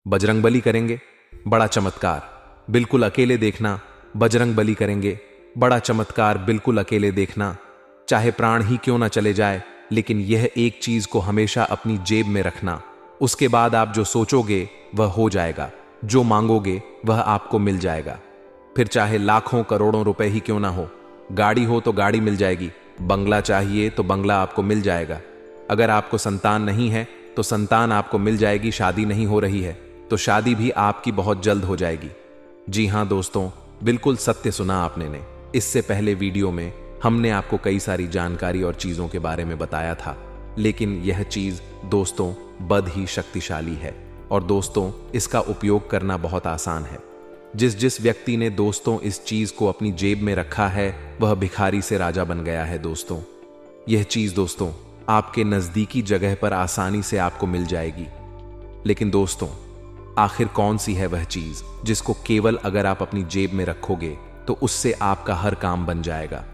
बजरंगबली करेंगे, बड़ा चमत्कार, बिल्कुल अकेले देखना। बजरंगबली करेंगे, बड़ा चमत्कार, बिल्कुल अकेले देखना। चाहे प्राण ही क्यों ना चले जाए, लेकिन यह एक चीज को हमेशा अपनी जेब में रखना। उसके बाद आप जो सोचोगे वह हो जाएगा, जो मांगोगे वह आपको मिल जाएगा। फिर चाहे लाखों करोड़ों रुपए ही क्यों ना हो, गाड़ी हो तो गाड़ी मिल जाएगी, बंगला चाहिए तो बंगला आपको मिल जाएगा। अगर आपको संतान नहीं है तो संतान आपको मिल जाएगी। शादी नहीं हो रही है तो शादी भी आपकी बहुत जल्द हो जाएगी। जी हां दोस्तों, बिल्कुल सत्य सुना आपने ने। इससे पहले वीडियो में हमने आपको कई सारी जानकारी और चीजों के बारे में बताया था, लेकिन यह चीज दोस्तों बद ही शक्तिशाली है और दोस्तों इसका उपयोग करना बहुत आसान है। जिस व्यक्ति ने दोस्तों इस चीज को अपनी जेब में रखा है वह भिखारी से राजा बन गया है दोस्तों। यह चीज दोस्तों आपके नजदीकी जगह पर आसानी से आपको मिल जाएगी। लेकिन दोस्तों आखिर कौन सी है वह चीज जिसको केवल अगर आप अपनी जेब में रखोगे तो उससे आपका हर काम बन जाएगा?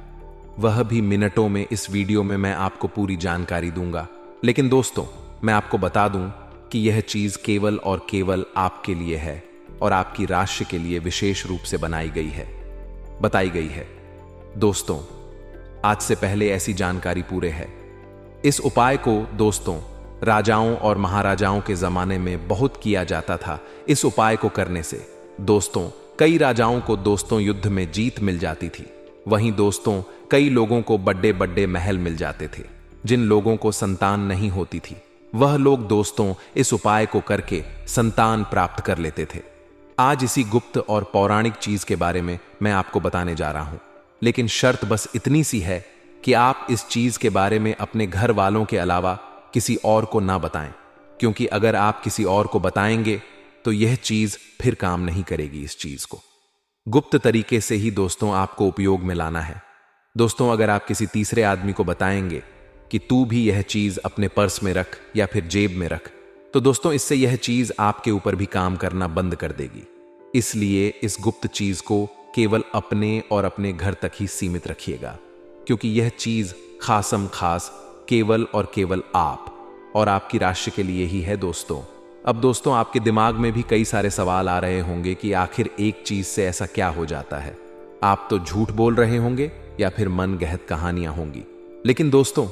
वह भी मिनटों में। इस वीडियो में मैं आपको पूरी जानकारी दूंगा, लेकिन दोस्तों मैं आपको बता दूं कि यह चीज केवल और केवल आपके लिए है और आपकी राशि के लिए विशेष रूप से बताई गई है। दोस्तों आज से पहले ऐसी जानकारी पूरे है। इस उपाय को दोस्तों राजाओं और महाराजाओं के जमाने में बहुत किया जाता था। इस उपाय को करने से दोस्तों कई राजाओं को दोस्तों युद्ध में जीत मिल जाती थी। वहीं दोस्तों कई लोगों को बड़े बड़े महल मिल जाते थे। जिन लोगों को संतान नहीं होती थी वह लोग दोस्तों इस उपाय को करके संतान प्राप्त कर लेते थे। आज इसी गुप्त और पौराणिक चीज के बारे में मैं आपको बताने जा रहा हूं, लेकिन शर्त बस इतनी सी है कि आप इस चीज के बारे में अपने घर वालों के अलावा किसी और को ना बताएं, क्योंकि अगर आप किसी और को बताएंगे तो यह चीज फिर काम नहीं करेगी। इस चीज को गुप्त तरीके से ही दोस्तों आपको उपयोग में लाना है। दोस्तों अगर आप किसी तीसरे आदमी को बताएंगे कि तू भी यह चीज अपने पर्स में रख या फिर जेब में रख, तो दोस्तों इससे यह चीज आपके ऊपर भी काम करना बंद कर देगी। इसलिए इस गुप्त चीज को केवल अपने और अपने घर तक ही सीमित रखिएगा, क्योंकि यह चीज खासम खास केवल और केवल आप और आपकी राशि के लिए ही है दोस्तों। अब दोस्तों आपके दिमाग में भी कई सारे सवाल आ रहे होंगे कि आखिर एक चीज से ऐसा क्या हो जाता है। आप तो झूठ बोल रहे होंगे या फिर मन गहत कहानियां होंगी, लेकिन दोस्तों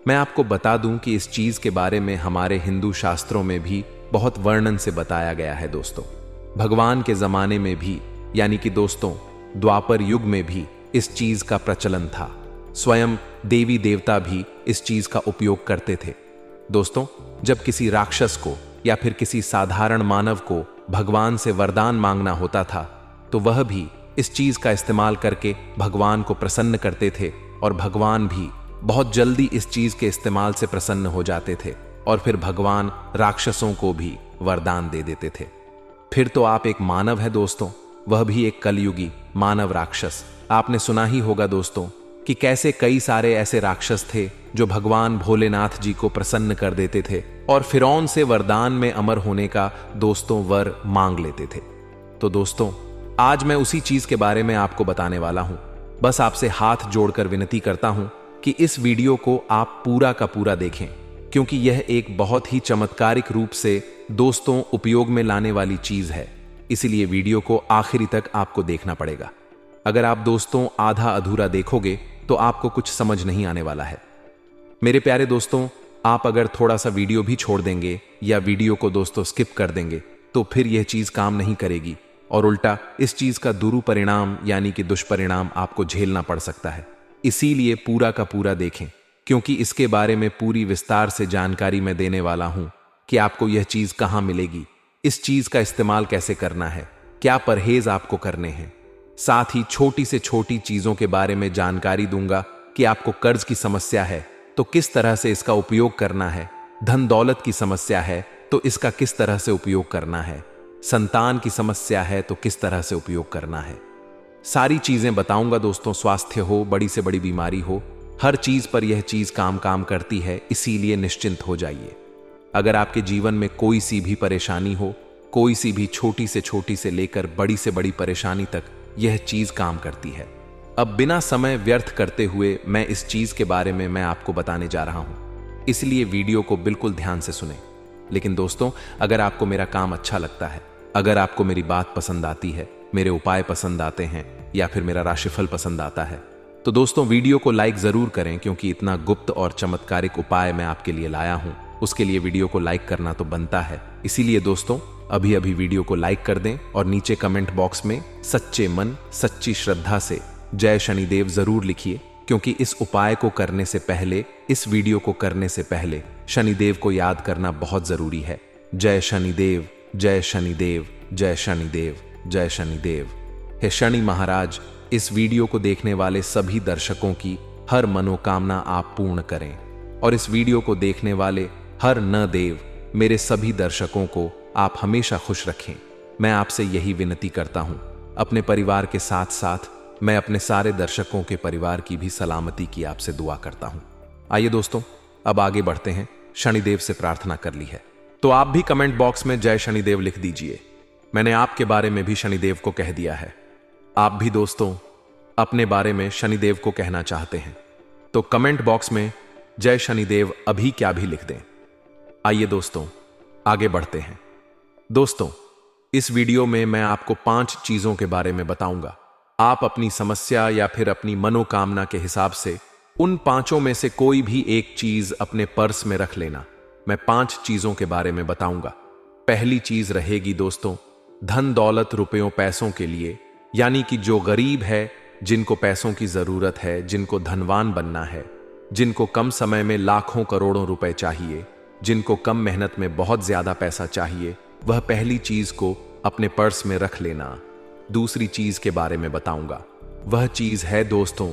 मैं आपको बता दूं कि इस चीज के बारे में हमारे हिंदू शास्त्रों में भी बहुत वर्णन से बताया गया है दोस्तों। भगवान के जमाने में भी यानी कि दोस्तों द्वापर युग में भी इस चीज का प्रचलन था। स्वयं देवी देवता भी इस चीज का उपयोग करते थे। दोस्तों जब किसी राक्षस को या फिर किसी साधारण मानव को भगवान से वरदान मांगना होता था तो वह भी इस चीज का इस्तेमाल करके भगवान को प्रसन्न करते थे और भगवान भी बहुत जल्दी इस चीज के इस्तेमाल से प्रसन्न हो जाते थे और फिर भगवान राक्षसों को भी वरदान दे देते थे। फिर तो आप एक मानव है दोस्तों, वह भी एक कलयुगी मानव राक्षस। आपने सुना ही होगा दोस्तों कि कैसे कई सारे ऐसे राक्षस थे जो भगवान भोलेनाथ जी को प्रसन्न कर देते थे और फिरौन से वरदान में अमर होने का दोस्तों वर मांग लेते थे। तो दोस्तों आज मैं उसी चीज के बारे में आपको बताने वाला हूं। बस आपसे हाथ जोड़कर विनती करता हूं कि इस वीडियो को आप पूरा का पूरा देखें, क्योंकि यह एक बहुत ही चमत्कारिक रूप से दोस्तों उपयोग में लाने वाली चीज है। इसलिए वीडियो को आखिरी तक आपको देखना पड़ेगा। अगर आप दोस्तों आधा अधूरा देखोगे तो आपको कुछ समझ नहीं आने वाला है। मेरे प्यारे दोस्तों आप अगर थोड़ा सा वीडियो भी छोड़ देंगे या वीडियो को दोस्तों स्किप कर देंगे तो फिर यह चीज काम नहीं करेगी और उल्टा इस चीज का दुरुपरिणाम यानी कि दुष्परिणाम आपको झेलना पड़ सकता है। इसीलिए पूरा का पूरा देखें, क्योंकि इसके बारे में पूरी विस्तार से जानकारी मैं देने वाला हूं कि आपको यह चीज कहां मिलेगी, इस चीज का इस्तेमाल कैसे करना है, क्या परहेज आपको करने हैं। साथ ही छोटी से छोटी चीजों के बारे में जानकारी दूंगा कि आपको कर्ज की समस्या है तो किस तरह से इसका उपयोग करना है, धन दौलत की समस्या है तो इसका किस तरह से उपयोग करना है, संतान की समस्या है तो किस तरह से उपयोग करना है। सारी चीजें बताऊंगा दोस्तों। स्वास्थ्य हो, बड़ी से बड़ी बीमारी हो, हर चीज पर यह चीज काम करती है। इसीलिए निश्चिंत हो जाइए। अगर आपके जीवन में कोई सी भी परेशानी हो, कोई सी भी छोटी से लेकर बड़ी से बड़ी परेशानी तक यह चीज काम करती है। अब बिना समय व्यर्थ करते हुए मैं इस चीज के बारे में मैं आपको बताने जा रहा हूं, इसलिए वीडियो को बिल्कुल ध्यान से सुने। लेकिन दोस्तों, अगर आपको मेरा काम अच्छा लगता है, अगर आपको मेरी बात पसंद आती है, मेरे उपाय पसंद आते हैं या फिर मेरा राशिफल पसंद आता है, तो दोस्तों वीडियो को लाइक जरूर करें, क्योंकि इतना गुप्त और चमत्कारिक उपाय मैं आपके लिए लाया हूं, उसके लिए वीडियो को लाइक करना तो बनता है। इसीलिए दोस्तों, अभी अभी वीडियो को लाइक कर दें और नीचे कमेंट बॉक्स में सच्चे मन सच्ची श्रद्धा से जय शनिदेव जरूर लिखिए, क्योंकि इस उपाय को करने से पहले, इस वीडियो को करने से पहले शनिदेव को याद करना बहुत जरूरी है। जय शनिदेव, जय शनिदेव, जय शनिदेव, जय शनिदेव। हे शनि महाराज, इस वीडियो को देखने वाले सभी दर्शकों की हर मनोकामना आप पूर्ण करें, और इस वीडियो को देखने वाले हर न देव मेरे सभी दर्शकों को आप हमेशा खुश रखें। मैं आपसे यही विनती करता हूं। अपने परिवार के साथ साथ मैं अपने सारे दर्शकों के परिवार की भी सलामती की आपसे दुआ करता हूं। आइए दोस्तों, अब आगे बढ़ते हैं। शनिदेव से प्रार्थना कर ली है तो आप भी कमेंट बॉक्स में जय शनिदेव लिख दीजिए। मैंने आपके बारे में भी शनिदेव को कह दिया है। आप भी दोस्तों अपने बारे में शनिदेव को कहना चाहते हैं तो कमेंट बॉक्स में जय शनिदेव अभी क्या भी लिख दें। आइए दोस्तों, आगे बढ़ते हैं। दोस्तों, इस वीडियो में मैं आपको 5 चीजों के बारे में बताऊंगा। आप अपनी समस्या या फिर अपनी मनोकामना के हिसाब से उन 5 में से कोई भी एक चीज अपने पर्स में रख लेना। मैं 5 चीजों के बारे में बताऊंगा। पहली चीज रहेगी दोस्तों, धन दौलत रुपयों पैसों के लिए, यानी कि जो गरीब है, जिनको पैसों की जरूरत है, जिनको धनवान बनना है, जिनको कम समय में लाखों करोड़ों रुपए चाहिए, जिनको कम मेहनत में बहुत ज्यादा पैसा चाहिए, वह पहली चीज को अपने पर्स में रख लेना। दूसरी चीज के बारे में बताऊंगा। वह चीज है दोस्तों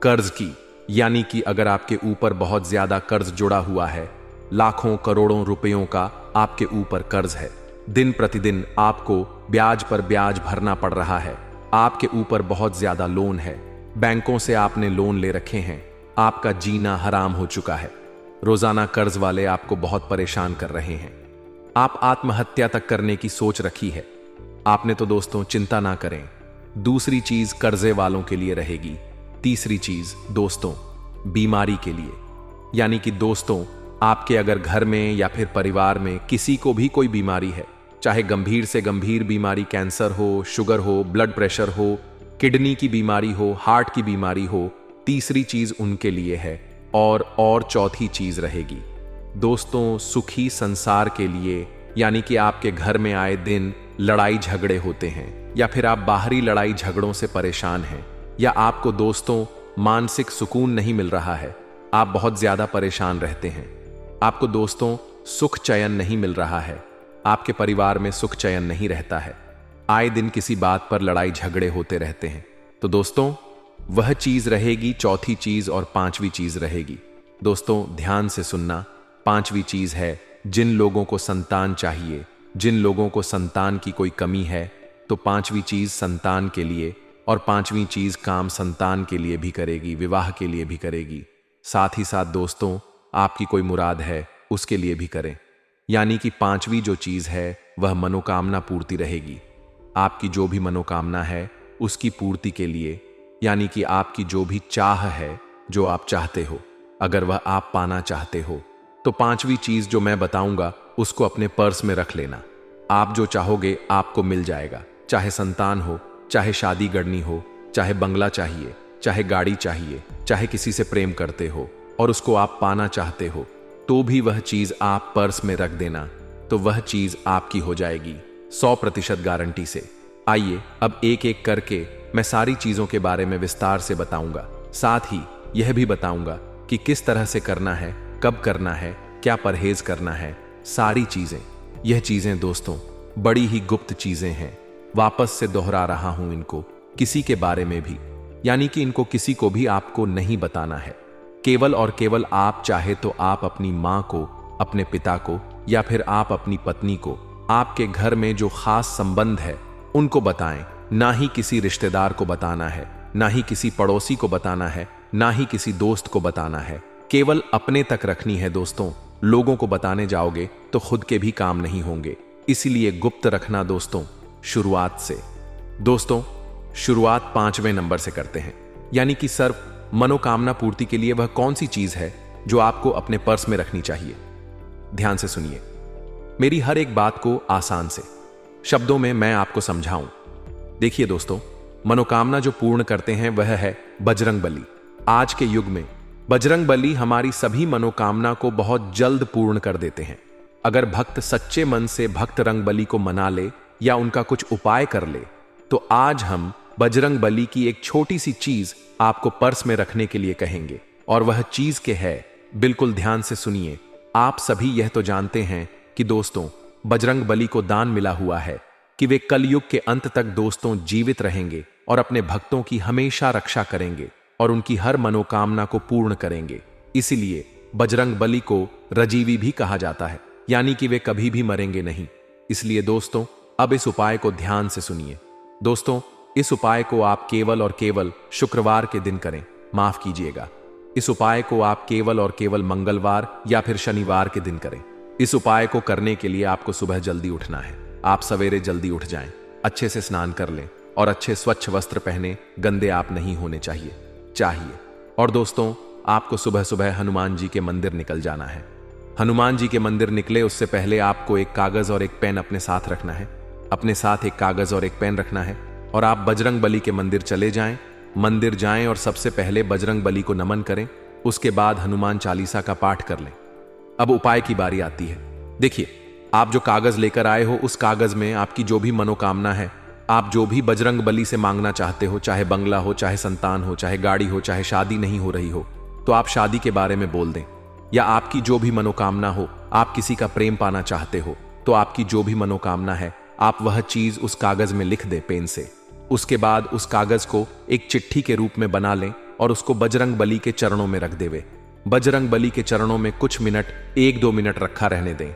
कर्ज की, यानी कि अगर आपके ऊपर बहुत ज्यादा कर्ज जुड़ा हुआ है, लाखों करोड़ों रुपयों का आपके ऊपर कर्ज है, दिन प्रतिदिन आपको ब्याज पर ब्याज भरना पड़ रहा है, आपके ऊपर बहुत ज्यादा लोन है, बैंकों से आपने लोन ले रखे हैं, आपका जीना हराम हो चुका है, रोजाना कर्ज वाले आपको बहुत परेशान कर रहे हैं, आप आत्महत्या तक करने की सोच रखी है आपने, तो दोस्तों चिंता ना करें। दूसरी चीज कर्जे वालों के लिए रहेगी। तीसरी चीज दोस्तों बीमारी के लिए, यानी कि दोस्तों आपके अगर घर में या फिर परिवार में किसी को भी कोई बीमारी है, चाहे गंभीर से गंभीर बीमारी, कैंसर हो, शुगर हो, ब्लड प्रेशर हो, किडनी की बीमारी हो, हार्ट की बीमारी हो, तीसरी चीज उनके लिए है। और चौथी चीज रहेगी दोस्तों सुखी संसार के लिए, यानी कि आपके घर में आए दिन लड़ाई झगड़े होते हैं, या फिर आप बाहरी लड़ाई झगड़ों से परेशान हैं, या आपको दोस्तों मानसिक सुकून नहीं मिल रहा है, आप बहुत ज्यादा परेशान रहते हैं, आपको दोस्तों सुख चयन नहीं मिल रहा है, आपके परिवार में सुख चयन नहीं रहता है, आए दिन किसी बात पर लड़ाई झगड़े होते रहते हैं, तो दोस्तों वह चीज रहेगी चौथी चीज। और 5वीं चीज रहेगी दोस्तों, ध्यान से सुनना। 5वीं चीज है, जिन लोगों को संतान चाहिए, जिन लोगों को संतान की कोई कमी है, तो 5वीं चीज संतान के लिए, और 5वीं चीज काम संतान के लिए भी करेगी, विवाह के लिए भी करेगी। साथ ही साथ दोस्तों आपकी कोई मुराद है उसके लिए भी करें, यानी कि 5वीं जो चीज है वह मनोकामना पूर्ति रहेगी। आपकी जो भी मनोकामना है उसकी पूर्ति के लिए, यानी कि आपकी जो भी चाह है, जो आप चाहते हो, अगर वह आप पाना चाहते हो, तो 5वीं चीज जो मैं बताऊंगा उसको अपने पर्स में रख लेना। आप जो चाहोगे आपको मिल जाएगा, चाहे संतान हो, चाहे शादी करनी हो, चाहे बंगला चाहिए, चाहे गाड़ी चाहिए, चाहे किसी से प्रेम करते हो और उसको आप पाना चाहते हो, तो भी वह चीज आप पर्स में रख देना, तो वह चीज आपकी हो जाएगी 100% गारंटी से। आइए अब एक एक करके मैं सारी चीजों के बारे में विस्तार से बताऊंगा, साथ ही यह भी बताऊंगा कि किस तरह से करना है, कब करना है, क्या परहेज करना है, सारी चीजें। यह चीजें दोस्तों बड़ी ही गुप्त चीजें हैं, वापस से दोहरा रहा हूं इनको, किसी के बारे में भी, यानी कि इनको किसी को भी आपको नहीं बताना है। केवल और केवल आप चाहे तो आप अपनी माँ को, अपने पिता को, या फिर आप अपनी पत्नी को, आपके घर में जो खास संबंध है उनको बताएं। ना ही किसी रिश्तेदार को बताना है, ना ही किसी पड़ोसी को बताना है, ना ही किसी दोस्त को बताना है, केवल अपने तक रखनी है दोस्तों। लोगों को बताने जाओगे तो खुद के भी काम नहीं होंगे, इसलिए गुप्त रखना दोस्तों शुरुआत से। दोस्तों शुरुआत 5वें नंबर से करते हैं, यानी कि सिर्फ मनोकामना पूर्ति के लिए वह कौन सी चीज है जो आपको अपने पर्स में रखनी चाहिए। ध्यान से सुनिए। मेरी हर एक बात को आसान से शब्दों में मैं आपको समझाऊं। देखिए दोस्तों, मनोकामना जो पूर्ण करते हैं वह है बजरंग बली। आज के युग में बजरंग बली हमारी सभी मनोकामना को बहुत जल्द पूर्ण कर देते हैं। अगर भक्त सच्चे मन से भक्त रंग बली को मना ले या उनका कुछ उपाय कर ले, तो आज हम बजरंग बली की एक छोटी सी चीज आपको पर्स में रखने के लिए कहेंगे। और वह चीज के है, बिल्कुल ध्यान से सुनिए। आप सभी यह तो जानते हैं कि दोस्तों, बजरंग बली को दान मिला हुआ है कि वे कलयुग के अंत तक दोस्तों जीवित रहेंगे और अपने भक्तों की हमेशा रक्षा करेंगे और उनकी हर मनोकामना को पूर्ण करेंगे। इसीलिए बजरंग बली को रजीवी भी कहा जाता है, यानी कि वे कभी भी मरेंगे नहीं। इसलिए दोस्तों, अब इस उपाय को ध्यान से सुनिए। दोस्तों, इस उपाय को आप केवल और केवल शुक्रवार के दिन करें। माफ कीजिएगा, इस उपाय को आप केवल और केवल मंगलवार या फिर शनिवार के दिन करें। इस उपाय को करने के लिए आपको सुबह जल्दी उठना है। आप सवेरे जल्दी उठ जाएं, अच्छे से स्नान कर लें और अच्छे स्वच्छ वस्त्र पहने, गंदे आप नहीं होने चाहिए। और दोस्तों, आपको सुबह सुबह हनुमान जी के मंदिर निकल जाना है। हनुमान जी के मंदिर निकले उससे पहले आपको एक कागज और एक पेन अपने साथ रखना है। अपने साथ एक कागज और एक पेन रखना है और आप बजरंग बली के मंदिर चले जाएं। मंदिर जाएं और सबसे पहले बजरंग बली को नमन करें। उसके बाद हनुमान चालीसा का पाठ कर लें। अब उपाय की बारी आती है। देखिए, आप जो कागज लेकर आए हो, उस कागज में आपकी जो भी मनोकामना है, आप जो भी बजरंग बली से मांगना चाहते हो, चाहे बंगला हो, चाहे संतान हो, चाहे गाड़ी हो, चाहे शादी नहीं हो रही हो, तो आप शादी के बारे में बोल दें। या आपकी जो भी मनोकामना हो, आप किसी का प्रेम पाना चाहते हो, तो आपकी जो भी मनोकामना है, आप वह चीज उस कागज में लिख दे पेन से। उसके बाद उस कागज को एक चिट्ठी के रूप में बना लें और उसको बजरंग बली के चरणों में रख देवे। बजरंग बली के चरणों में कुछ मिनट, 1-2 मिनट रखा रहने दें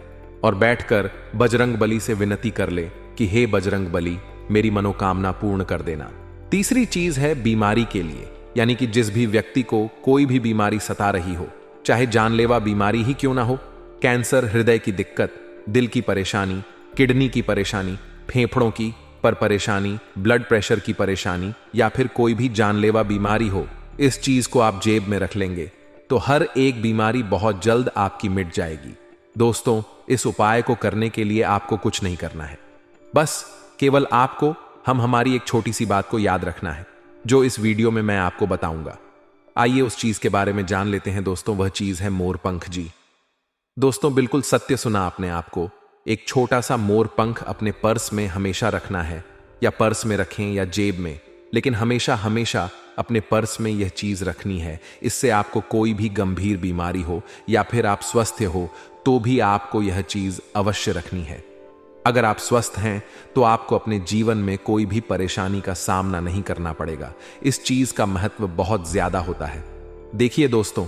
और बैठकर बजरंग बली से विनती कर ले कि हे बजरंग बली, मेरी मनोकामना पूर्ण कर देना। तीसरी चीज है बीमारी के लिए, यानी कि जिस भी व्यक्ति को कोई भी बीमारी सता रही हो, चाहे जानलेवा बीमारी ही क्यों ना हो, कैंसर, हृदय की दिक्कत, दिल की परेशानी, किडनी की परेशानी, फेफड़ों की परेशानी, ब्लड प्रेशर की परेशानी या फिर कोई भी जानलेवा बीमारी हो, इस चीज को आप जेब में रख लेंगे तो हर एक बीमारी बहुत जल्द आपकी मिट जाएगी। दोस्तों, इस उपाय को करने के लिए आपको कुछ नहीं करना है। बस केवल आपको हमारी एक छोटी सी बात को याद रखना है, जो इस वीडियो में मैं आपको बताऊंगा। आइए उस चीज के बारे में जान लेते हैं दोस्तों। वह चीज है मोरपंख जी। दोस्तों, बिल्कुल सत्य सुना आपने। आपको एक छोटा सा मोर पंख अपने पर्स में हमेशा रखना है, या पर्स में रखें या जेब में, लेकिन हमेशा हमेशा अपने पर्स में यह चीज रखनी है। इससे आपको कोई भी गंभीर बीमारी हो या फिर आप स्वस्थ हो, तो भी आपको यह चीज अवश्य रखनी है। अगर आप स्वस्थ हैं तो आपको अपने जीवन में कोई भी परेशानी का सामना नहीं करना पड़ेगा। इस चीज का महत्व बहुत ज्यादा होता है। देखिए दोस्तों,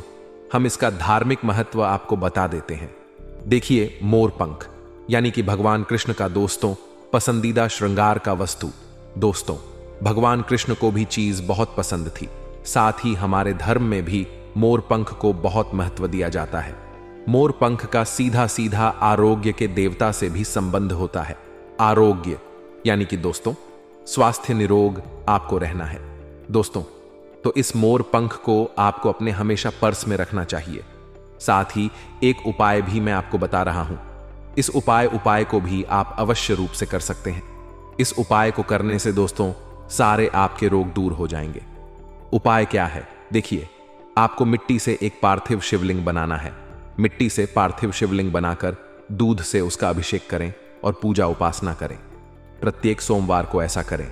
हम इसका धार्मिक महत्व आपको बता देते हैं। देखिए, मोर पंख यानी कि भगवान कृष्ण का दोस्तों पसंदीदा श्रृंगार का वस्तु। दोस्तों, भगवान कृष्ण को भी चीज बहुत पसंद थी। साथ ही हमारे धर्म में भी मोर पंख को बहुत महत्व दिया जाता है। मोर पंख का सीधा सीधा आरोग्य के देवता से भी संबंध होता है। आरोग्य यानी कि दोस्तों, स्वास्थ्य निरोग आपको रहना है। दोस्तों, तो इस मोर पंख को आपको अपने हमेशा पर्स में रखना चाहिए। साथ ही एक उपाय भी मैं आपको बता रहा हूं। इस उपाय को भी आप अवश्य रूप से कर सकते हैं। इस उपाय को करने से दोस्तों सारे आपके रोग दूर हो जाएंगे। उपाय क्या है? देखिए, आपको मिट्टी से एक पार्थिव शिवलिंग बनाना है। मिट्टी से पार्थिव शिवलिंग बनाकर दूध से उसका अभिषेक करें और पूजा उपासना करें। प्रत्येक सोमवार को ऐसा करें।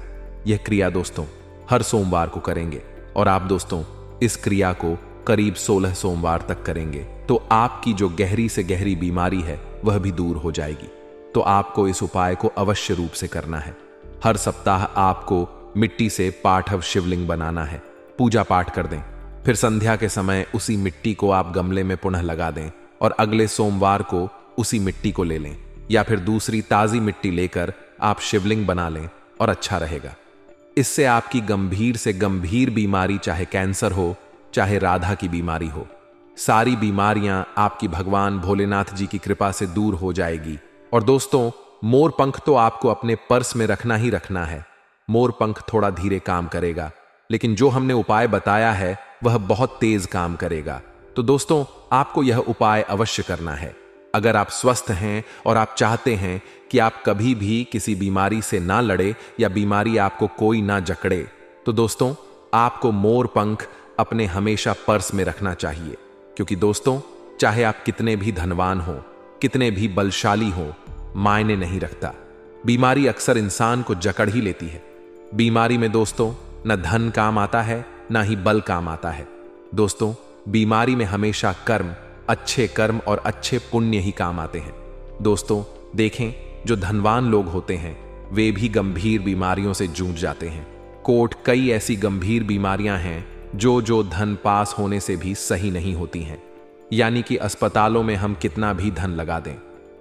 यह क्रिया दोस्तों हर सोमवार को करेंगे और आप दोस्तों इस क्रिया को करीब 16 सोमवार तक करेंगे तो आपकी जो गहरी से गहरी बीमारी है वह भी दूर हो जाएगी। तो आपको इस उपाय को अवश्य रूप से करना है। हर सप्ताह आपको मिट्टी से पार्थिव शिवलिंग बनाना है। पूजा पाठ कर दें, फिर संध्या के समय उसी मिट्टी को आप गमले में पुनः लगा दें और अगले सोमवार को उसी मिट्टी को ले लें, या फिर दूसरी ताजी मिट्टी लेकर आप शिवलिंग बना लें और अच्छा रहेगा। इससे आपकी गंभीर से गंभीर बीमारी, चाहे कैंसर हो, चाहे राधा की बीमारी हो, सारी बीमारियां आपकी भगवान भोलेनाथ जी की कृपा से दूर हो जाएगी। और दोस्तों, मोर पंख तो आपको अपने पर्स में रखना ही रखना है। मोर पंख थोड़ा धीरे काम करेगा, लेकिन जो हमने उपाय बताया है वह बहुत तेज काम करेगा। तो दोस्तों, आपको यह उपाय अवश्य करना है। अगर आप स्वस्थ हैं और आप चाहते हैं कि आप कभी भी किसी बीमारी से ना लड़े या बीमारी आपको कोई ना जकड़े, तो दोस्तों आपको मोर पंख अपने हमेशा पर्स में रखना चाहिए। क्योंकि दोस्तों चाहे आप कितने भी धनवान हो, कितने भी बलशाली हो, मायने नहीं रखता। बीमारी अक्सर इंसान को जकड़ ही लेती है। बीमारी में दोस्तों न धन काम आता है, ना ही बल काम आता है। दोस्तों बीमारी में हमेशा कर्म, अच्छे कर्म और अच्छे पुण्य ही काम आते हैं। दोस्तों देखें, जो धनवान लोग होते हैं वे भी गंभीर बीमारियों से जूझ जाते हैं। कई ऐसी गंभीर बीमारियां हैं जो धन पास होने से भी सही नहीं होती हैं। यानी कि अस्पतालों में हम कितना भी धन लगा दें,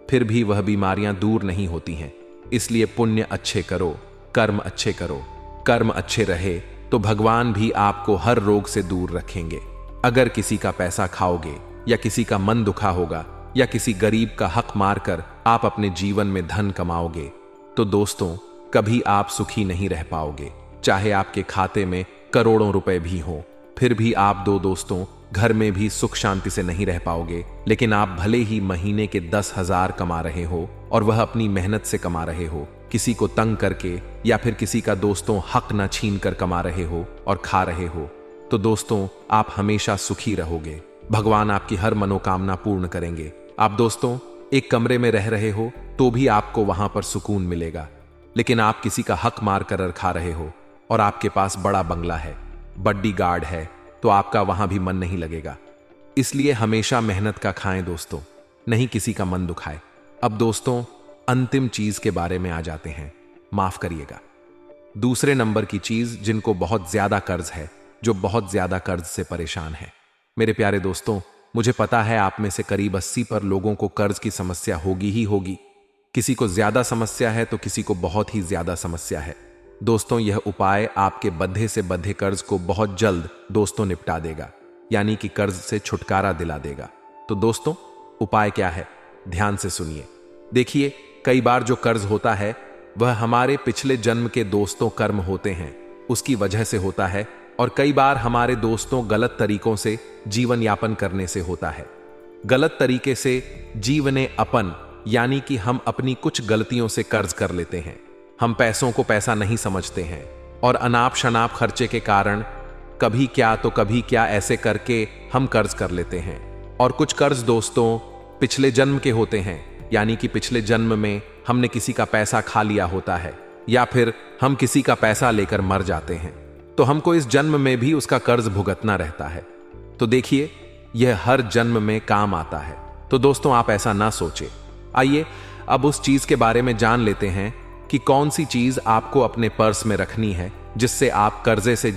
फिर भी वह बीमारियां दूर नहीं होती हैं। इसलिए पुण्य अच्छे करो, कर्म अच्छे करो। कर्म अच्छे रहे तो भगवान भी आपको हर रोग से दूर रखेंगे। अगर किसी का पैसा खाओगे या किसी का मन दुखा होगा या किसी गरीब का हक मारकर आप अपने जीवन में धन कमाओगे, तो दोस्तों कभी आप सुखी नहीं रह पाओगे। चाहे आपके खाते में करोड़ों रुपए भी हो, फिर भी आप दोस्तों घर में भी सुख शांति से नहीं रह पाओगे। लेकिन आप भले ही महीने के 10,000 कमा रहे हो और वह अपनी मेहनत से कमा रहे हो, किसी को तंग करके या फिर किसी का दोस्तों हक न छीन कर कमा रहे हो और खा रहे हो, तो दोस्तों आप हमेशा सुखी रहोगे। भगवान आपकी हर मनोकामना पूर्ण करेंगे। आप दोस्तों एक कमरे में रह रहे हो तो भी आपको वहां पर सुकून मिलेगा। लेकिन आप किसी का हक मार कर खा रहे हो और आपके पास बड़ा बंगला है, बॉडी गार्ड है, तो आपका वहां भी मन नहीं लगेगा। इसलिए हमेशा मेहनत का खाएं दोस्तों, नहीं किसी का मन दुखाए। अब दोस्तों अंतिम चीज के बारे में आ जाते हैं, माफ करिएगा। दूसरे नंबर की चीज जिनको बहुत ज्यादा कर्ज है, जो बहुत ज्यादा कर्ज से परेशान है। मेरे प्यारे दोस्तों, मुझे पता है आप में से करीब 80% लोगों को कर्ज की समस्या होगी ही होगी। किसी को ज्यादा समस्या है तो किसी को बहुत ही ज्यादा समस्या है। दोस्तों यह उपाय आपके बंधे से बंधे कर्ज को बहुत जल्द दोस्तों निपटा देगा, यानी कि कर्ज से छुटकारा दिला देगा। तो दोस्तों उपाय क्या है, ध्यान से सुनिए। देखिए, कई बार जो कर्ज होता है वह हमारे पिछले जन्म के दोस्तों कर्म होते हैं, उसकी वजह से होता है। और कई बार हमारे दोस्तों गलत तरीकों से जीवन यापन करने से होता है। गलत तरीके से जीवने अपन, यानी कि हम अपनी कुछ गलतियों से कर्ज कर लेते हैं। हम पैसों को पैसा नहीं समझते हैं और अनाप शनाप खर्चे के कारण कभी क्या तो कभी क्या ऐसे करके हम कर्ज कर लेते हैं। और कुछ कर्ज दोस्तों पिछले जन्म के होते हैं, यानी कि पिछले जन्म में हमने किसी का पैसा खा लिया होता है या फिर हम किसी का पैसा लेकर मर जाते हैं, तो हमको इस जन्म में भी उसका कर्ज भुगतना रहता है। तो देखिए, यह हर जन्म में काम आता है। तो दोस्तों आप ऐसा ना सोचे। आइए अब उस चीज के बारे में जान लेते हैं कि कौन सी चीज आपको अपने पर्स में रखनी है जिससे आप कर्जे से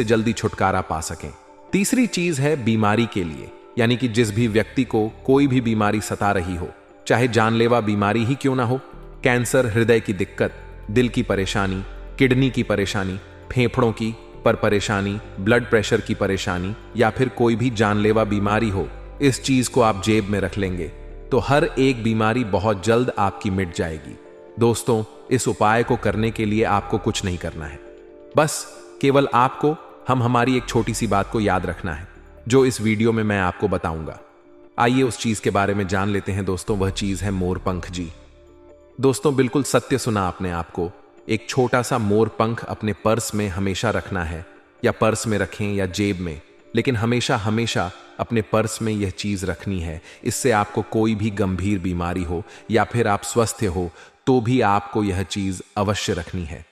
जल्दी छुटकारा पा सकें। तीसरी चीज है बीमारी के लिए, यानी कि जिस भी व्यक्ति को कोई भी बीमारी सता रही हो, चाहे जानलेवा बीमारी ही क्यों ना हो, कैंसर, हृदय की दिक्कत, दिल की परेशानी, किडनी की परेशानी, फेफड़ों की परेशानी, ब्लड प्रेशर की परेशानी या फिर कोई भी जानलेवा बीमारी हो, इस चीज को आप जेब में रख लेंगे तो हर एक बीमारी बहुत जल्द आपकी मिट जाएगी। दोस्तों इस उपाय को करने के लिए आपको कुछ नहीं करना है, बस केवल आपको हमारी एक छोटी सी बात को याद रखना है जो इस वीडियो में मैं आपको बताऊंगा। आइए उस चीज के बारे में जान लेते हैं दोस्तों। वह चीज है मोर पंख जी। दोस्तों बिल्कुल सत्य सुना आपने। आपको एक छोटा सा मोर पंख अपने पर्स में हमेशा रखना है, या पर्स में रखें या जेब में, लेकिन हमेशा अपने पर्स में यह चीज रखनी है। इससे आपको कोई भी गंभीर बीमारी हो या फिर आप स्वस्थ हो तो भी आपको यह चीज अवश्य रखनी है।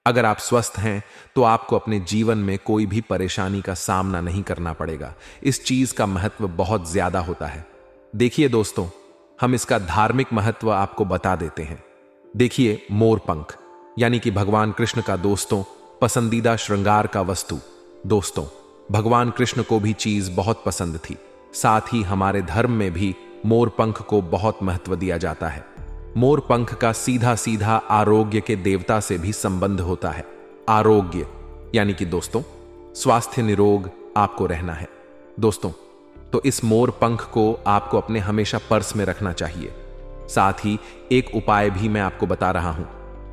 अगर आप स्वस्थ हैं तो आपको अपने जीवन में कोई भी परेशानी का सामना नहीं करना पड़ेगा। इस चीज का महत्व बहुत ज्यादा होता है। देखिए दोस्तों, हम इसका धार्मिक महत्व आपको बता देते हैं। देखिए, मोर पंख यानी कि भगवान कृष्ण का दोस्तों पसंदीदा श्रृंगार का वस्तु। दोस्तों भगवान कृष्ण को भी चीज बहुत पसंद थी। साथ ही हमारे धर्म में भी मोर पंख को बहुत महत्व दिया जाता है। मोर पंख का सीधा आरोग्य के देवता से भी संबंध होता है। आरोग्य यानी कि दोस्तों स्वास्थ्य निरोग आपको रहना है दोस्तों, तो इस मोर पंख को आपको अपने हमेशा पर्स में रखना चाहिए। साथ ही एक उपाय भी मैं आपको बता रहा हूं।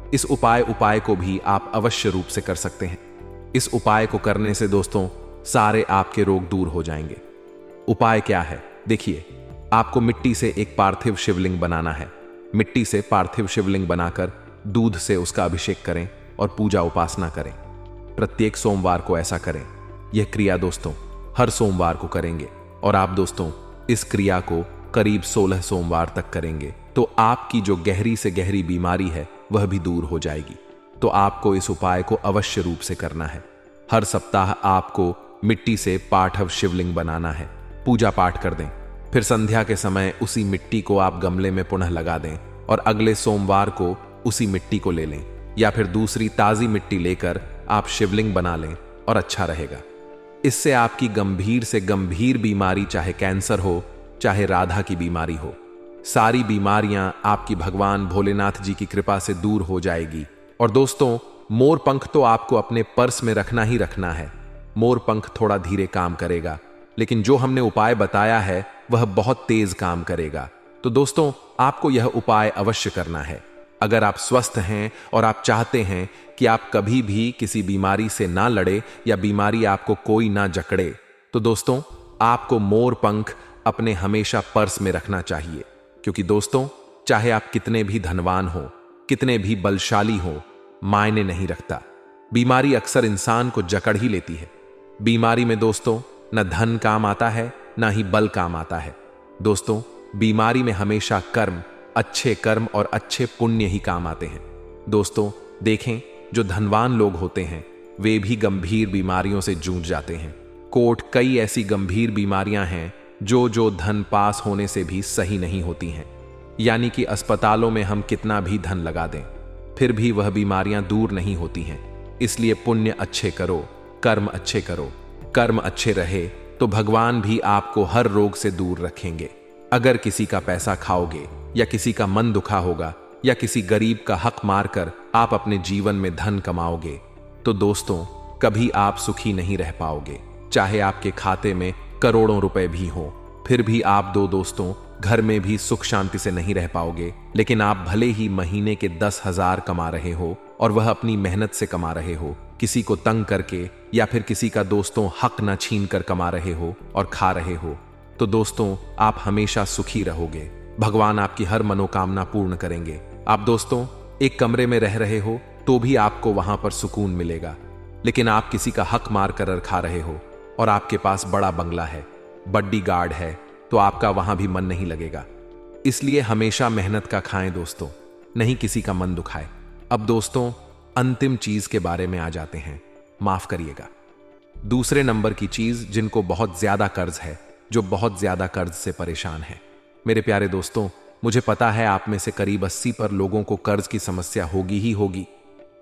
इस उपाय को भी आप अवश्य रूप से कर सकते हैं। इस उपाय को करने से दोस्तों सारे आपके रोग दूर हो जाएंगे। उपाय क्या है? देखिए, आपको मिट्टी से एक पार्थिव शिवलिंग बनाना है। मिट्टी से पार्थिव शिवलिंग बनाकर दूध से उसका अभिषेक करें और पूजा उपासना करें। प्रत्येक सोमवार को ऐसा करें। यह क्रिया दोस्तों हर सोमवार को करेंगे और आप दोस्तों इस क्रिया को करीब 16 सोमवार तक करेंगे तो आपकी जो गहरी से गहरी बीमारी है वह भी दूर हो जाएगी। तो आपको इस उपाय को अवश्य रूप से करना है। हर सप्ताह आपको मिट्टी से पार्थिव शिवलिंग बनाना है, पूजा पाठ कर दें, फिर संध्या के समय उसी मिट्टी को आप गमले में पुनः लगा दें और अगले सोमवार को उसी मिट्टी को ले लें या फिर दूसरी ताजी मिट्टी लेकर आप शिवलिंग बना लें और अच्छा रहेगा। इससे आपकी गंभीर से गंभीर बीमारी, चाहे कैंसर हो चाहे राधा की बीमारी हो, सारी बीमारियां आपकी भगवान भोलेनाथ जी की कृपा से दूर हो जाएगी। और दोस्तों मोर पंख तो आपको अपने पर्स में रखना ही रखना है। मोर पंख थोड़ा धीरे काम करेगा, लेकिन जो हमने उपाय बताया है वह बहुत तेज काम करेगा। तो दोस्तों आपको यह उपाय अवश्य करना है। अगर आप स्वस्थ हैं और आप चाहते हैं कि आप कभी भी किसी बीमारी से ना लड़े या बीमारी आपको कोई ना जकड़े, तो दोस्तों आपको मोर पंख अपने हमेशा पर्स में रखना चाहिए। क्योंकि दोस्तों चाहे आप कितने भी धनवान हो, कितने भी बलशाली हो, मायने नहीं रखता, बीमारी अक्सर इंसान को जकड़ ही लेती है। बीमारी में दोस्तों न धन काम आता है ना ही बल काम आता है। दोस्तों बीमारी में हमेशा कर्म, अच्छे कर्म और अच्छे पुण्य ही काम आते हैं। दोस्तों देखें जो धनवान लोग होते हैं वे भी गंभीर बीमारियों से जूझ जाते हैं। कई ऐसी गंभीर बीमारियां हैं जो धन पास होने से भी सही नहीं होती हैं। यानी कि अस्पतालों में हम कितना भी धन लगा दें फिर भी वह बीमारियां दूर नहीं होती हैं। इसलिए पुण्य अच्छे करो, कर्म अच्छे करो। कर्म अच्छे रहे तो भगवान भी आपको हर रोग से दूर रखेंगे। अगर किसी का पैसा खाओगे या किसी का मन दुखा होगा या किसी गरीब का हक मारकर आप अपने जीवन में धन कमाओगे तो दोस्तों कभी आप सुखी नहीं रह पाओगे। चाहे आपके खाते में करोड़ों रुपए भी हो फिर भी आप दोस्तों घर में भी सुख शांति से नहीं रह पाओगे। लेकिन आप भले ही महीने के 10,000 कमा रहे हो और वह अपनी मेहनत से कमा रहे हो, किसी को तंग करके या फिर किसी का दोस्तों हक न छीन कर कमा रहे हो और खा रहे हो, तो दोस्तों आप हमेशा सुखी रहोगे। भगवान आपकी हर मनोकामना पूर्ण करेंगे। आप दोस्तों एक कमरे में रह रहे हो तो भी आपको वहां पर सुकून मिलेगा। लेकिन आप किसी का हक मार कर खा रहे हो और आपके पास बड़ा बंगला है, बड्डी गार्ड है, तो आपका वहां भी मन नहीं लगेगा। इसलिए हमेशा मेहनत का खाएं दोस्तों, नहीं किसी का मन दुखाए। अब दोस्तों अंतिम चीज के बारे में आ जाते हैं, माफ करिएगा। दूसरे नंबर की चीज जिनको बहुत ज्यादा कर्ज है, जो बहुत ज्यादा कर्ज से परेशान है। मेरे प्यारे दोस्तों मुझे पता है आप में से करीब 80 पर लोगों को कर्ज की समस्या होगी ही होगी।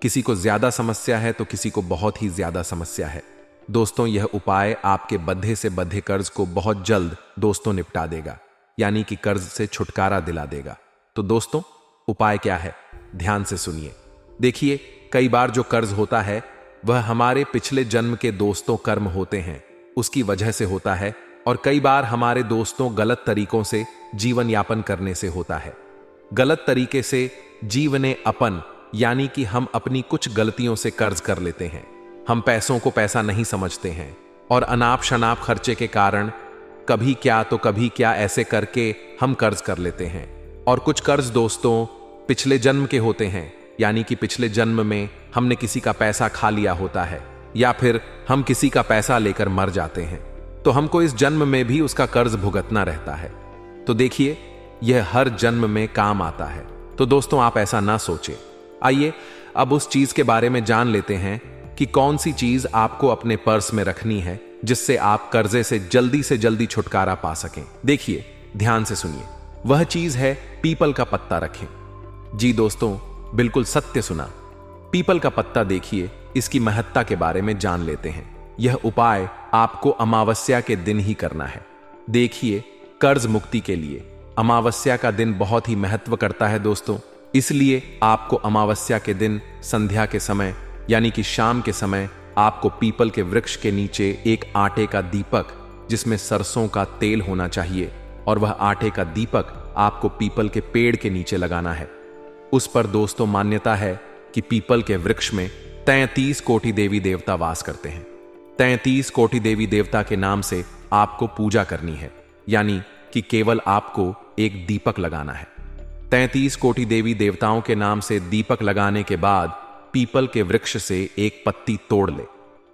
किसी को ज्यादा समस्या है तो किसी को बहुत ही ज्यादा समस्या है। दोस्तों यह उपाय आपके बंधे से बंधे कर्ज को बहुत जल्द दोस्तों निपटा देगा, यानी कि कर्ज से छुटकारा दिला देगा। तो दोस्तों उपाय क्या है, ध्यान से सुनिए। देखिए कई बार जो कर्ज होता है वह हमारे पिछले जन्म के दोस्तों कर्म होते हैं, उसकी वजह से होता है। और कई बार हमारे दोस्तों गलत तरीकों से जीवन यापन करने से होता है। गलत तरीके से जीवने अपन, यानी कि हम अपनी कुछ गलतियों से कर्ज कर लेते हैं। हम पैसों को पैसा नहीं समझते हैं और अनाप शनाप खर्चे के कारण कभी क्या तो कभी क्या ऐसे करके हम कर्ज कर लेते हैं। और कुछ कर्ज दोस्तों पिछले जन्म के होते हैं, यानी कि पिछले जन्म में हमने किसी का पैसा खा लिया होता है या फिर हम किसी का पैसा लेकर मर जाते हैं, तो हमको इस जन्म में भी उसका कर्ज भुगतना रहता है। तो देखिए यह हर जन्म में काम आता है। तो दोस्तों आप ऐसा ना सोचें। आइए अब उस चीज के बारे में जान लेते हैं कि कौन सी चीज आपको अपने पर्स में रखनी है जिससे आप कर्जे से जल्दी छुटकारा पा सकें। देखिए ध्यान से सुनिए, वह चीज है पीपल का पत्ता रखें। जी दोस्तों बिल्कुल सत्य सुना, पीपल का पत्ता। देखिए इसकी महत्ता के बारे में जान लेते हैं। यह उपाय आपको अमावस्या के दिन ही करना है। देखिए कर्ज मुक्ति के लिए अमावस्या का दिन बहुत ही महत्व करता है दोस्तों। इसलिए आपको अमावस्या के दिन संध्या के समय, यानी कि शाम के समय, आपको पीपल के वृक्ष के नीचे एक आटे का दीपक जिसमें सरसों का तेल होना चाहिए, और वह आटे का दीपक आपको पीपल के पेड़ के नीचे लगाना है। उस पर दोस्तों मान्यता है कि पीपल के वृक्ष में 33 कोटि देवी देवता वास करते हैं। 33 कोटि देवी देवता के नाम से आपको पूजा करनी है, यानी कि केवल आपको एक दीपक लगाना है। 33 कोटि देवी देवताओं के नाम से दीपक लगाने के बाद पीपल के वृक्ष से एक पत्ती तोड़ ले।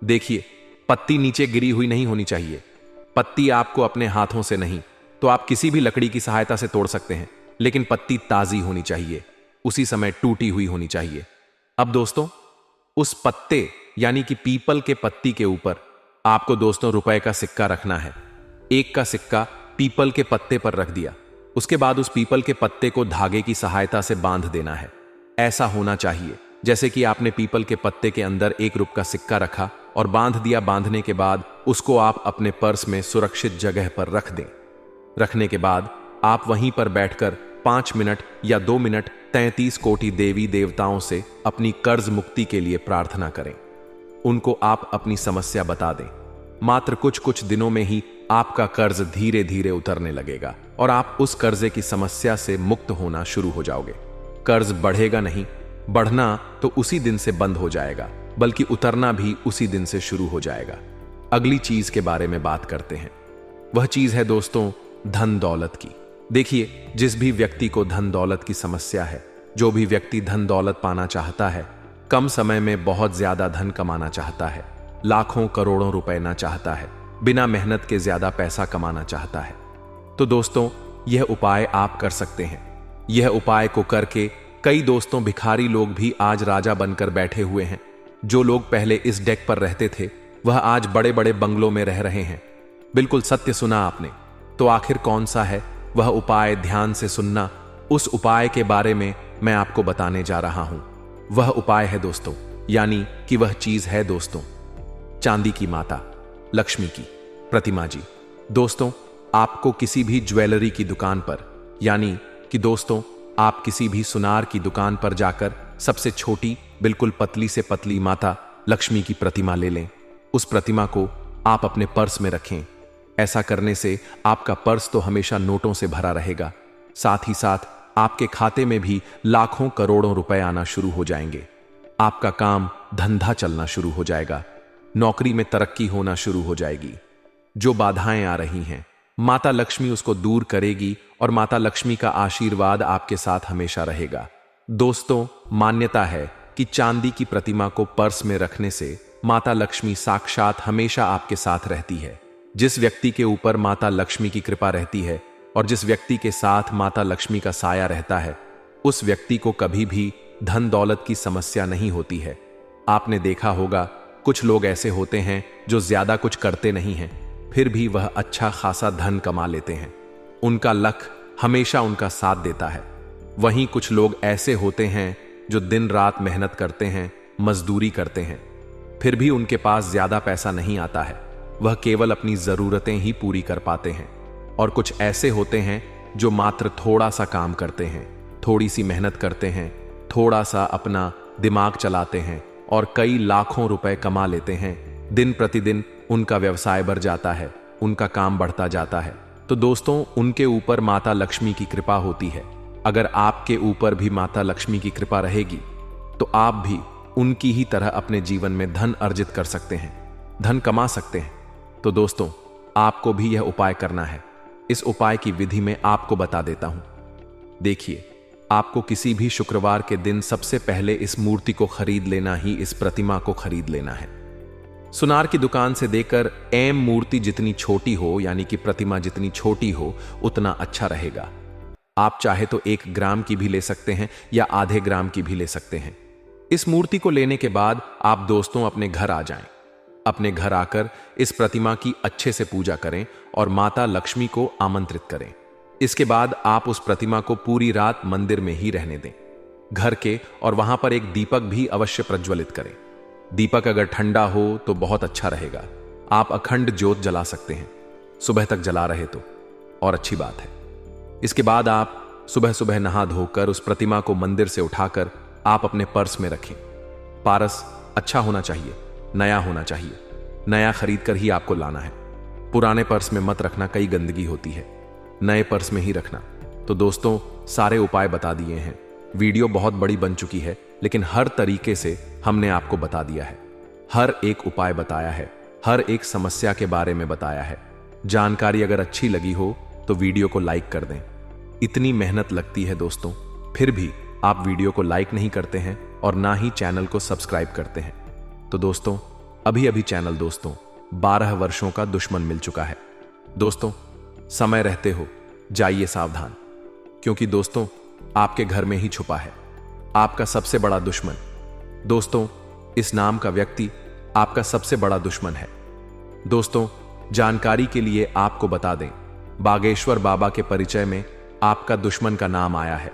देखिए, पत्ती नीचे गिरी हुई नहीं होनी चाहिए। पत्ती आपको अपने हाथों से नहीं तो आप किसी भी लकड़ी की सहायता से तोड़ सकते हैं, लेकिन पत्ती ताजी होनी चाहिए, उसी समय टूटी हुई होनी चाहिए। अब दोस्तों, उस पत्ते यानी कि पीपल के पत्ती के ऊपर आपको दोस्तों रुपए का सिक्का रखना है। एक का सिक्का पीपल के पत्ते पर रख दिया। उसके बाद उस पीपल के पत्ते को धागे की सहायता से बांध देना है। ऐसा होना चाहिए जैसे कि आपने पीपल के पत्ते के अंदर ₹1 का सिक्का रखा और बांध दिया। बांधने के बाद उसको आप अपने पर्स में सुरक्षित जगह पर रख दें। रखने के बाद आप वहीं पर बैठकर 5 मिनट या 2 मिनट 33 कोटि देवी देवताओं से अपनी कर्ज मुक्ति के लिए प्रार्थना करें। उनको आप अपनी समस्या बता दें। मात्र कुछ दिनों में ही आपका कर्ज धीरे धीरे उतरने लगेगा और आप उस कर्जे की समस्या से मुक्त होना शुरू हो जाओगे। कर्ज बढ़ेगा नहीं, बढ़ना तो उसी दिन से बंद हो जाएगा, बल्कि उतरना भी उसी दिन से शुरू हो जाएगा। अगली चीज के बारे में बात करते हैं। वह चीज है दोस्तों धन दौलत की। देखिए, जिस भी व्यक्ति को धन दौलत की समस्या है, जो भी व्यक्ति धन दौलत पाना चाहता है, कम समय में बहुत ज्यादा धन कमाना चाहता है, लाखों करोड़ों रुपए ना चाहता है, बिना मेहनत के ज्यादा पैसा कमाना चाहता है, तो दोस्तों यह उपाय आप कर सकते हैं। यह उपाय को करके कई दोस्तों भिखारी लोग भी आज राजा बनकर बैठे हुए हैं। जो लोग पहले इस डेक पर रहते थे वह आज बड़े बड़े बंगलों में रह रहे हैं। बिल्कुल सत्य सुना आपने। तो आखिर कौन सा है वह उपाय, ध्यान से सुनना। उस उपाय के बारे में मैं आपको बताने जा रहा हूं। वह उपाय है दोस्तों, यानी कि वह चीज है दोस्तों चांदी की माता लक्ष्मी की प्रतिमा जी। दोस्तों, आपको किसी भी ज्वेलरी की दुकान पर, यानी कि दोस्तों आप किसी भी सुनार की दुकान पर जाकर सबसे छोटी, बिल्कुल पतली से पतली माता लक्ष्मी की प्रतिमा ले लें। उस प्रतिमा को आप अपने पर्स में रखें। ऐसा करने से आपका पर्स तो हमेशा नोटों से भरा रहेगा, साथ ही साथ आपके खाते में भी लाखों करोड़ों रुपए आना शुरू हो जाएंगे। आपका काम धंधा चलना शुरू हो जाएगा, नौकरी में तरक्की होना शुरू हो जाएगी। जो बाधाएं आ रही हैं, माता लक्ष्मी उसको दूर करेगी और माता लक्ष्मी का आशीर्वाद आपके साथ हमेशा रहेगा। दोस्तों, मान्यता है कि चांदी की प्रतिमा को पर्स में रखने से माता लक्ष्मी साक्षात हमेशा आपके साथ रहती है। जिस व्यक्ति के ऊपर माता लक्ष्मी की कृपा रहती है और जिस व्यक्ति के साथ माता लक्ष्मी का साया रहता है, उस व्यक्ति को कभी भी धन दौलत की समस्या नहीं होती है। आपने देखा होगा, कुछ लोग ऐसे होते हैं जो ज्यादा कुछ करते नहीं हैं, फिर भी वह अच्छा खासा धन कमा लेते हैं। उनका लक हमेशा उनका साथ देता है। वहीं कुछ लोग ऐसे होते हैं जो दिन रात मेहनत करते हैं, मजदूरी करते हैं, फिर भी उनके पास ज्यादा पैसा नहीं आता है। वह केवल अपनी जरूरतें ही पूरी कर पाते हैं। और कुछ ऐसे होते हैं जो मात्र थोड़ा सा काम करते हैं, थोड़ी सी मेहनत करते हैं, थोड़ा सा अपना दिमाग चलाते हैं और कई लाखों रुपए कमा लेते हैं। दिन प्रतिदिन उनका व्यवसाय बढ़ जाता है, उनका काम बढ़ता जाता है। तो दोस्तों, उनके ऊपर माता लक्ष्मी की कृपा होती है। अगर आपके ऊपर भी माता लक्ष्मी की कृपा रहेगी तो आप भी उनकी ही तरह अपने जीवन में धन अर्जित कर सकते हैं, धन कमा सकते हैं। तो दोस्तों, आपको भी यह उपाय करना है। इस उपाय की विधि में आपको बता देता हूं। देखिए, आपको किसी भी शुक्रवार के दिन सबसे पहले इस मूर्ति को खरीद लेना ही, इस प्रतिमा को खरीद लेना है। सुनार की दुकान से देकर एम मूर्ति जितनी छोटी हो, यानी कि प्रतिमा जितनी छोटी हो, उतना अच्छा रहेगा। आप चाहे तो 1 ग्राम की भी ले सकते हैं या आधे ग्राम की भी ले सकते हैं। इस मूर्ति को लेने के बाद आप दोस्तों अपने घर आ जाएं। अपने घर आकर इस प्रतिमा की अच्छे से पूजा करें और माता लक्ष्मी को आमंत्रित करें। इसके बाद आप उस प्रतिमा को पूरी रात मंदिर में ही रहने दें घर के, और वहां पर एक दीपक भी अवश्य प्रज्वलित करें। दीपक अगर ठंडा हो तो बहुत अच्छा रहेगा। आप अखंड ज्योत जला सकते हैं, सुबह तक जला रहे तो और अच्छी बात है। इसके बाद आप सुबह सुबह नहा धोकर उस प्रतिमा को मंदिर से उठाकर आप अपने पर्स में रखें। पारस अच्छा होना चाहिए, नया होना चाहिए। नया खरीद कर ही आपको लाना है। पुराने पर्स में मत रखना, कई गंदगी होती है। नए पर्स में ही रखना। तो दोस्तों, सारे उपाय बता दिए हैं। वीडियो बहुत बड़ी बन चुकी है, लेकिन हर तरीके से हमने आपको बता दिया है। हर एक उपाय बताया है, हर एक समस्या के बारे में बताया है। जानकारी अगर अच्छी लगी हो तो वीडियो को लाइक कर दें। इतनी मेहनत लगती है दोस्तों, फिर भी आप वीडियो को लाइक नहीं करते हैं और ना ही चैनल को सब्सक्राइब करते हैं। तो दोस्तों, अभी अभी चैनल दोस्तों 12 वर्षों का दुश्मन मिल चुका है। दोस्तों, समय रहते हो जाइए सावधान, क्योंकि दोस्तों आपके घर में ही छुपा है आपका सबसे बड़ा दुश्मन। दोस्तों, इस नाम का व्यक्ति आपका सबसे बड़ा दुश्मन है। दोस्तों, जानकारी के लिए आपको बता दें, बागेश्वर बाबा के परिचय में आपका दुश्मन का नाम आया है।